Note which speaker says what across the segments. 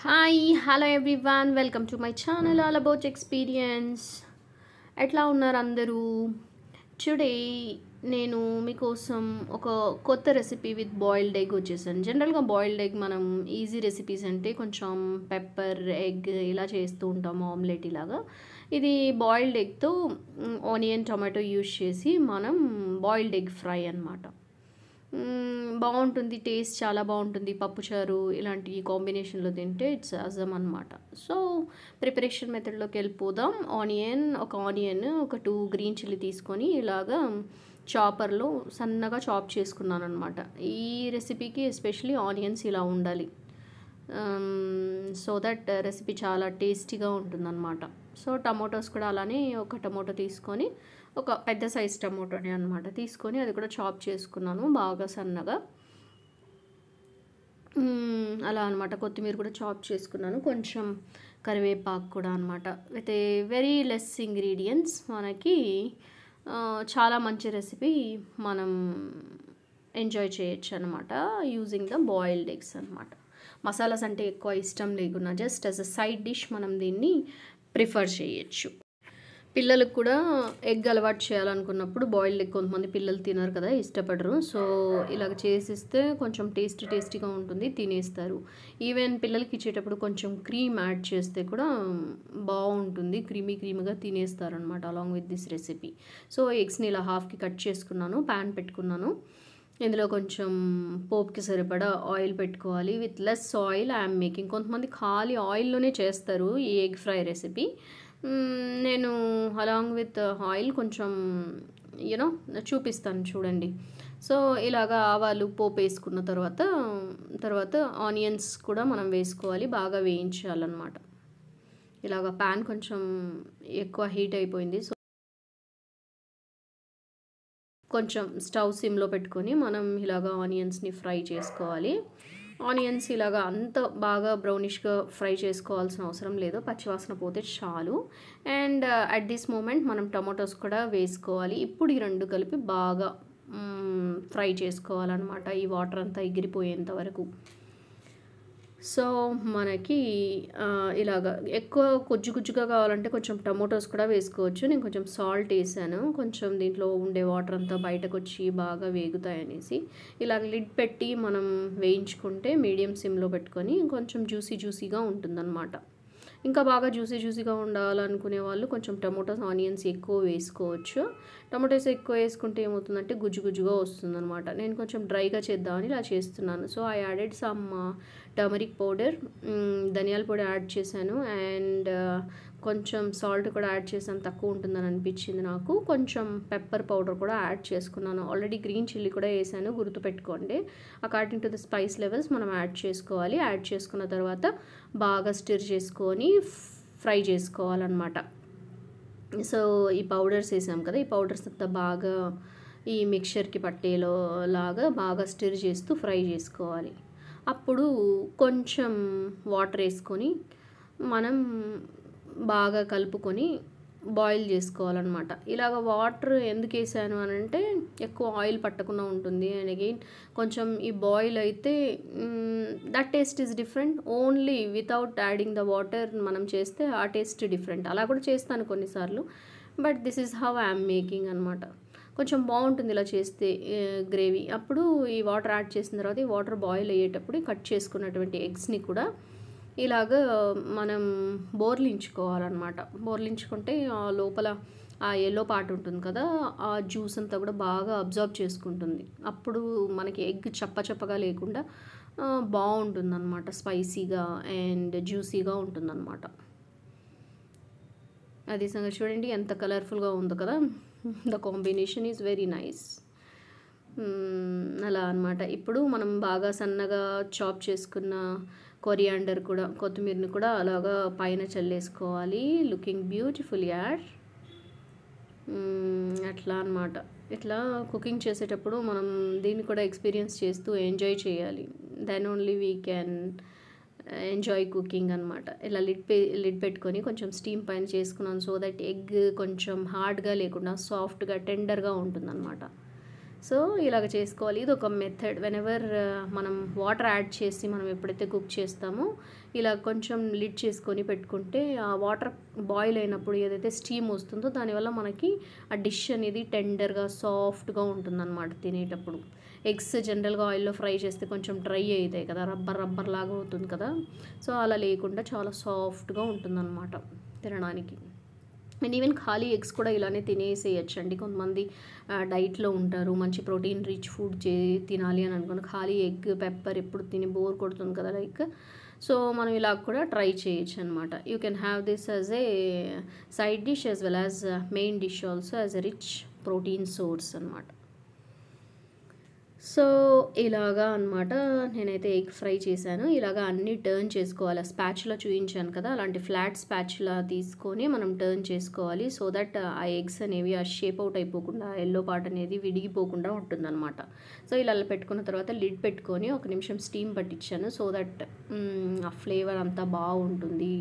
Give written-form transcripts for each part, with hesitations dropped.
Speaker 1: Hi hello everyone welcome to my channel all about experience. ఎట్లా ఉన్నారు అందరూ? Today నేను మీకోసం ఒక కొత్త రెసిపీ విత్ బాయిల్డ్ ఎగ్ వచ్చేసాను. జనరల్గా బాయిల్డ్ ఎగ్ మనం ఈజీ రెసిపీస్ అంటే కొంచెం పెప్పర్ ఎగ్ ఇలా చేస్తూ ఉంటాము, ఆమ్లెట్ ఇలాగా. ఇది బాయిల్డ్ ఎగ్తో ఆనియన్ టమాటో యూజ్ చేసి మనం బాయిల్డ్ ఎగ్ ఫ్రై అన్నమాట. బాగుంటుంది, టేస్ట్ చాలా బాగుంటుంది. పప్పుచారు ఇలాంటి కాంబినేషన్లో తింటే ఇట్స్ అజమ్ అనమాట. సో ప్రిపరేషన్ మెథడ్లోకి వెళ్ళిపోదాం. ఒక ఆనియన్ ఒక 2 గ్రీన్ చిల్లీ తీసుకొని ఇలాగా చాపర్లో సన్నగా చాప్ చేసుకున్నాను అనమాట. ఈ రెసిపీకి ఎస్పెషలీ ఆనియన్స్ ఇలా ఉండాలి, సో దట్ రెసిపీ చాలా టేస్టీగా ఉంటుందన్నమాట. సో టమోటోస్ కూడా అలానే ఒక టమోటో తీసుకొని, ఒక పెద్ద సైజ్ టమోటోని అనమాట తీసుకొని అది కూడా చాప్ చేసుకున్నాను బాగా సన్నగా. అలా అనమాట. కొత్తిమీర కూడా చాప్ చేసుకున్నాను, కొంచెం కరివేపాకు కూడా అనమాట. With a very less ingredients మనకి చాలా మంచి రెసిపీ మనం ఎంజాయ్ చేయొచ్చు అనమాట యూజింగ్ ద బాయిల్డ్ ఎగ్స్ అనమాట. మసాలాస్ అంటే ఎక్కువ ఇష్టం లేకున్నా just as a side dish మనం దీన్ని ప్రిఫర్ చేయొచ్చు. పిల్లలకు కూడా ఎగ్ అలవాటు చేయాలనుకున్నప్పుడు బాయిల్డ్ ఎగ్ కొంతమంది పిల్లలు తినరు కదా, ఇష్టపడరు. సో ఇలాగ చేసిస్తే కొంచెం టేస్టీగా ఉంటుంది, తినేస్తారు. ఈవెన్ పిల్లలకి ఇచ్చేటప్పుడు కొంచెం క్రీమ్ యాడ్ చేస్తే కూడా బాగుంటుంది, క్రీమీగా తినేస్తారనమాట along with this recipe. So ఎగ్స్ని ఇలా హాఫ్కి కట్ చేసుకున్నాను, ప్యాన్ పెట్టుకున్నాను. ఇందులో కొంచెం పోపుకి సరిపడా ఆయిల్ పెట్టుకోవాలి. With less oil I'm making. కొంతమంది ఖాళీ ఆయిల్లోనే చేస్తారు ఈ ఎగ్ ఫ్రై రెసిపీ. నేను అలాంగ్ విత్ ఆయిల్ కొంచెం చూపిస్తాను చూడండి. సో ఇలాగా ఆవాలు పోపు వేసుకున్న తర్వాత ఆనియన్స్ కూడా మనం వేసుకోవాలి, బాగా వేయించాలన్నమాట. ఇలాగ ప్యాన్ కొంచెం ఎక్కువ హీట్ అయిపోయింది. సో కొంచెం స్టవ్ సిమ్లో పెట్టుకొని మనం ఇలాగా ఆనియన్స్ని ఫ్రై చేసుకోవాలి. ఆనియన్స్ ఇలాగా అంత బాగా బ్రౌనిష్గా ఫ్రై చేసుకోవాల్సిన అవసరం లేదు, పచ్చివాసన పోతే చాలు. అండ్ అట్ దిస్ మూమెంట్ మనం టమాటోస్ కూడా వేసుకోవాలి. ఇప్పుడు ఈ రెండు కలిపి బాగా ఫ్రై చేసుకోవాలన్నమాట, ఈ వాటర్ అంతా ఎగిరిపోయేంత వరకు. సో మనకి ఇలాగ ఎక్కువ గుజ్జుగా కావాలంటే కొంచెం టమోటోస్ కూడా వేసుకోవచ్చు. నేను కొంచెం సాల్ట్ వేసాను, కొంచెం దీంట్లో ఉండే వాటర్ అంతా బయటకు వచ్చి బాగా వేగుతాయనేసి. ఇలాగ లిడ్ పెట్టి మనం వేయించుకుంటే మీడియం సిమ్లో పెట్టుకొని కొంచెం జ్యూసీగా ఉంటుందన్నమాట. ఇంకా బాగా జ్యూసీగా ఉండాలనుకునే వాళ్ళు కొంచెం టమోటాస్ ఆనియన్స్ ఎక్కువ వేసుకోవచ్చు. టమోటాస్ ఎక్కువ వేసుకుంటే ఏమవుతుందంటే గుజ్జుగా వస్తుందన్నమాట. నేను కొంచెం డ్రైగా చేద్దామని ఇలా చేస్తున్నాను. So I added some turmeric powder, ధనియాల పొడి యాడ్ చేశాను. అండ్ కొంచెం సాల్ట్ కూడా యాడ్ చేశాను, తక్కువ ఉంటుందని అనిపించింది నాకు. కొంచెం పెప్పర్ పౌడర్ కూడా యాడ్ చేసుకున్నాను. ఆల్రెడీ గ్రీన్ చిల్లీ కూడా వేసాను, గుర్తుపెట్టుకోండి. According to the spice levels మనం యాడ్ చేసుకోవాలి. యాడ్ చేసుకున్న తర్వాత బాగా స్టిర్ చేసుకొని ఫ్రై చేసుకోవాలన్నమాట. సో ఈ పౌడర్స్ వేసాం కదా, ఈ పౌడర్స్ అంతా బాగా ఈ మిక్చర్కి పట్టేలో లాగా బాగా స్టిర్ చేస్తూ ఫ్రై చేసుకోవాలి. అప్పుడు కొంచెం వాటర్ వేసుకొని మనం బాగా కలుపుకొని బాయిల్ చేసుకోవాలన్నమాట. ఇలాగ వాటర్ ఎందుకు వేసాను అని అంటే ఎక్కువ ఆయిల్ పట్టకుండా ఉంటుంది. అండ్ అగైన్ కొంచెం ఈ బాయిల్ అయితే that taste is different. Only without adding the water మనం చేస్తే ఆ టేస్ట్ డిఫరెంట్. అలా కూడా చేస్తాను కొన్నిసార్లు, but this is how I'm making అనమాట. కొంచెం బాగుంటుంది ఇలా చేస్తే గ్రేవీ. అప్పుడు ఈ వాటర్ యాడ్ చేసిన తర్వాత ఈ వాటర్ బాయిల్ అయ్యేటప్పుడు కట్ చేసుకున్నటువంటి ఎగ్స్ని కూడా ఇలాగ మనం బోర్లించుకోవాలన్నమాట. బోర్లించుకుంటే ఆ లోపల ఆ ఎల్లో పార్ట్ ఉంటుంది కదా, ఆ జ్యూస్ అంతా కూడా బాగా అబ్జర్వ్ చేసుకుంటుంది. అప్పుడు మనకి ఎగ్ చప్పగా లేకుండా బాగుంటుందన్నమాట, స్పైసీగా అండ్ జ్యూసీగా ఉంటుందన్నమాట. అది సంగతి చూడండి ఎంత కలర్ఫుల్గా ఉందో కదా, the combination is very nice. అలా అనమాట. ఇప్పుడు మనం బాగా సన్నగా చాప్ చేసుకున్న కొత్తిమీరని కూడా అలాగా పైన చల్లేసుకోవాలి. Looking beautiful add. అట్లా అనమాట. ఇట్లా కుకింగ్ చేసేటప్పుడు మనం దీన్ని కూడా ఎక్స్పీరియన్స్ చేస్తూ ఎంజాయ్ చేయాలి. Then only we can enjoy cooking అనమాట. ఇలా లిడ్ పెట్టుకొని కొంచెం స్టీమ్ పైన చేసుకున్నాను, సో దట్ ఎగ్ కొంచెం హార్డ్గా లేకుండా సాఫ్ట్గా టెండర్గా ఉంటుందన్నమాట. సో ఇలాగ చేసుకోవాలి. ఇది ఒక మెథడ్. వెనెవర్ మనం వాటర్ యాడ్ చేసి మనం ఎప్పుడైతే కుక్ చేస్తామో ఇలా కొంచెం లిడ్ చేసుకొని పెట్టుకుంటే ఆ వాటర్ బాయిల్ అయినప్పుడు ఏదైతే స్టీమ్ వస్తుందో దానివల్ల మనకి ఆ డిష్ అనేది టెండర్గా సాఫ్ట్గా ఉంటుందన్నమాట తినేటప్పుడు. ఎగ్స్ జనరల్గా ఆయిల్లో ఫ్రై చేస్తే కొంచెం డ్రై అవుతాయి కదా, రబ్బర్ లాగా అవుతుంది కదా. సో అలా లేకుండా చాలా సాఫ్ట్గా ఉంటుందన్నమాట తినడానికి. అండ్ ఈవెన్ ఖాళీ ఎగ్స్ కూడా ఇలానే తినేసేయచ్చండి. కొంతమంది డైట్లో ఉంటారు, మంచి ప్రోటీన్ రిచ్ ఫుడ్ తినాలి అని అనుకుని ఖాళీ ఎగ్ పెప్పర్ ఎప్పుడు తిని బోర్ కొడుతుంది కదా లైక్. సో మనం ఇలా కూడా ట్రై చేయొచ్చు అనమాట. You can have this as a side dish as well as main dish also as a rich protein source అనమాట. సో ఇలాగా అనమాట నేనైతే ఎగ్ ఫ్రై చేశాను. ఇలాగా అన్నీ టర్న్ చేసుకోవాలి. స్పాచులా చూపించాను కదా, అలాంటి ఫ్లాట్ స్పాచులా తీసుకొని మనం టర్న్ చేసుకోవాలి. సో దట్ ఆ ఎగ్స్ అనేవి ఆ షేప్ అవుట్ అయిపోకుండా, ఎల్లో పార్ట్ అనేది విడిగిపోకుండా ఉంటుందన్నమాట. సో ఇలా పెట్టుకున్న తర్వాత లిడ్ పెట్టుకొని 1 నిమిషం స్టీమ్ పట్టించాను. సో దట్ ఆ ఫ్లేవర్ అంతా బాగుంటుంది,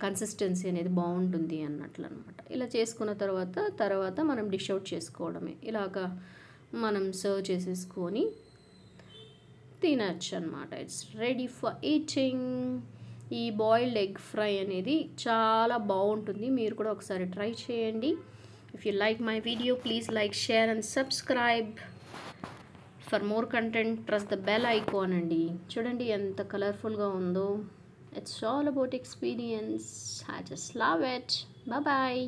Speaker 1: కన్సిస్టెన్సీ అనేది బాగుంటుంది అన్నట్లు అనమాట. ఇలా చేసుకున్న తర్వాత మనం డిష్ అవుట్ చేసుకోవడమే. ఇలాగా మనం సర్వ్ చేసేసుకొని తినచ్చు అనమాట. It's ready for eating. ఈ బాయిల్డ్ ఎగ్ ఫ్రై అనేది చాలా బాగుంటుంది. మీరు కూడా ఒకసారి ట్రై చేయండి. If you like my video please like, share and subscribe. For more content press the bell icon అండి. చూడండి ఎంత కలర్ఫుల్గా ఉందో. It's all about experience. I just love it. Bye.